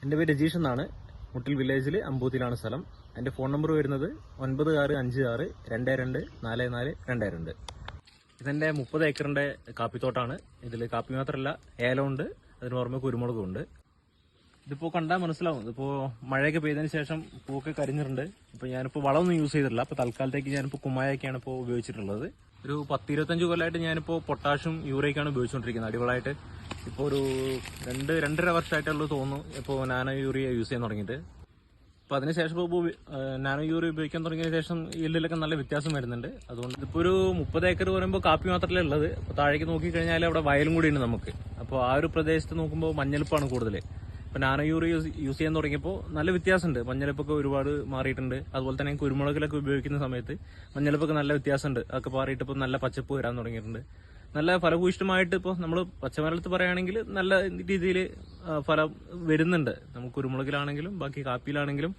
എൻ്റെ പേര് രജീഷ് എന്നാണ്. മുട്ടിൽ വില്ലേജിൽ അമ്പൂത്തിയിലാണ് സ്ഥലം. എൻ്റെ ഫോൺ നമ്പർ വരുന്നത് 9656224422. ഇതെൻ്റെ 30 ഏക്കറിൻ്റെ കാപ്പിത്തോട്ടാണ്. ഇതിൽ കാപ്പി മാത്രമല്ല ഏലമുണ്ട്, അതിന് പുറമെ കുരുമുളകും ഉണ്ട്. ഇതിപ്പോൾ കണ്ടാൽ മനസ്സിലാവും, ഇതിപ്പോൾ മഴയൊക്കെ പെയ്തതിന് ശേഷം പൂവൊക്കെ കരിഞ്ഞിട്ടുണ്ട്. ഇപ്പോൾ ഞാനിപ്പോൾ വളമൊന്നും യൂസ് ചെയ്തിട്ടില്ല. അപ്പോൾ തൽക്കാലത്തേക്ക് ഞാനിപ്പോൾ കുമ്മായൊക്കെയാണ് ഇപ്പോൾ ഉപയോഗിച്ചിട്ടുള്ളത്. ഒരു 10-25 കൊല്ലമായിട്ട് ഞാനിപ്പോൾ പൊട്ടാഷും യൂറിയൊക്കെയാണ് ഉപയോഗിച്ചുകൊണ്ടിരിക്കുന്നത് അടിവളമായിട്ട്. ഇപ്പോൾ ഒരു 2-2.5 വർഷമായിട്ടുള്ളൂ തോന്നുന്നു ഇപ്പോൾ നാനോ യൂറിയ യൂസ് ചെയ്യാൻ തുടങ്ങിയിട്ട്. അപ്പോൾ അതിനുശേഷം ഇപ്പോൾ നാനോ യൂറിയ ഉപയോഗിക്കാൻ തുടങ്ങിയതിന് ശേഷം ഈൽഡിലൊക്കെ നല്ല വ്യത്യാസം വരുന്നുണ്ട്. അതുകൊണ്ട് ഇപ്പോൾ ഒരു 30 ഏക്കർ പറയുമ്പോൾ കാപ്പി മാത്രമല്ല ഉള്ളത്. അപ്പോൾ താഴേക്ക് നോക്കിക്കഴിഞ്ഞാൽ അവിടെ വയലും കൂടിയുണ്ട് നമുക്ക്. അപ്പോൾ ആ ഒരു പ്രദേശത്ത് നോക്കുമ്പോൾ മഞ്ഞളിപ്പാണ് കൂടുതൽ. ഇപ്പോൾ നാനോ യൂറിയ യൂസ് ചെയ്യാൻ തുടങ്ങിയപ്പോൾ നല്ല വ്യത്യാസമുണ്ട്. മഞ്ഞളിപ്പൊക്കെ ഒരുപാട് മാറിയിട്ടുണ്ട്. അതുപോലെ തന്നെ കുരുമുളകിലൊക്കെ ഉപയോഗിക്കുന്ന സമയത്ത് മഞ്ഞളിപ്പൊക്കെ നല്ല വ്യത്യാസമുണ്ട്. അതൊക്കെ മാറിയിട്ട് ഇപ്പോൾ നല്ല പച്ചപ്പ് വരാൻ തുടങ്ങിയിട്ടുണ്ട്. നല്ല ഫലഭൂയിഷ്ടമായിട്ട് ഇപ്പോൾ നമ്മൾ പച്ചമലത്ത് പറയുകയാണെങ്കിൽ നല്ല രീതിയിൽ ഫലം വരുന്നുണ്ട്. നമുക്ക് കുരുമുളകിലാണെങ്കിലും ബാക്കി കാപ്പിയിലാണെങ്കിലും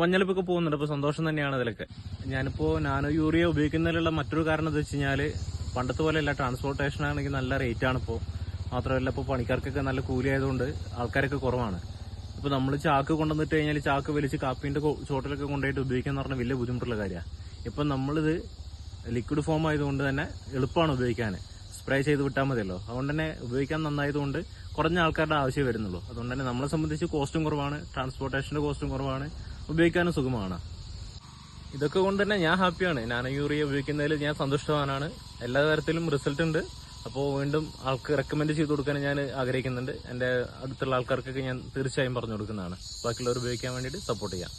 മഞ്ഞളിപ്പൊക്കെ പോകുന്നുണ്ട്. അപ്പോൾ സന്തോഷം തന്നെയാണ് അതിലൊക്കെ. ഞാനിപ്പോൾ നാനോ യൂറിയ ഉപയോഗിക്കുന്നതിലുള്ള മറ്റൊരു കാരണം എന്താ വെച്ച് കഴിഞ്ഞാൽ പണ്ടത്തെ പോലെയല്ല, ട്രാൻസ്പോർട്ടേഷൻ ആണെങ്കിൽ നല്ല റേറ്റാണ് ഇപ്പോൾ. മാത്രമല്ല ഇപ്പോൾ പണിക്കാർക്കൊക്കെ നല്ല കൂലി ആയതുകൊണ്ട് ആൾക്കാരൊക്കെ കുറവാണ്. ഇപ്പോൾ നമ്മൾ ചാക്ക് കൊണ്ടുവന്നിട്ട് കഴിഞ്ഞാൽ ചാക്ക് വലിച്ച് കാപ്പീൻ്റെ ചോട്ടിലൊക്കെ കൊണ്ടുപോയിട്ട് ഉപയോഗിക്കുക എന്ന് പറഞ്ഞാൽ വലിയ ബുദ്ധിമുട്ടുള്ള കാര്യമാണ്. ഇപ്പം നമ്മളിത് ലിക്വിഡ് ഫോം ആയതുകൊണ്ട് തന്നെ എളുപ്പമാണ് ഉപയോഗിക്കാൻ. സ്പ്രേ ചെയ്ത് വിട്ടാൽ മതിയല്ലോ. അതുകൊണ്ട് തന്നെ ഉപയോഗിക്കാൻ നന്നായതുകൊണ്ട് കുറഞ്ഞ ആൾക്കാരുടെ ആവശ്യമേ വരുന്നുള്ളൂ. അതുകൊണ്ട് തന്നെ നമ്മളെ സംബന്ധിച്ച് കോസ്റ്റും കുറവാണ്, ട്രാൻസ്പോർട്ടേഷൻ്റെ കോസ്റ്റും കുറവാണ്, ഉപയോഗിക്കാനും സുഖമാണ്. ഇതൊക്കെ കൊണ്ട് തന്നെ ഞാൻ ഹാപ്പിയാണ്. നാനോ യൂറിയ ഉപയോഗിക്കുന്നതിൽ ഞാൻ സന്തുഷ്ടവാനാണ്. എല്ലാ തരത്തിലും റിസൾട്ട് ഉണ്ട്. അപ്പോൾ വീണ്ടും ആൾക്ക് റെക്കമെൻഡ് ചെയ്ത് കൊടുക്കാൻ ഞാൻ ആഗ്രഹിക്കുന്നുണ്ട്. എൻ്റെ അടുത്തുള്ള ആൾക്കാർക്കൊക്കെ ഞാൻ തീർച്ചയായും പറഞ്ഞു കൊടുക്കുന്നതാണ്. ബാക്കിയുള്ളവർ ഉപയോഗിക്കാൻ വേണ്ടിയിട്ട് സപ്പോർട്ട് ചെയ്യാം.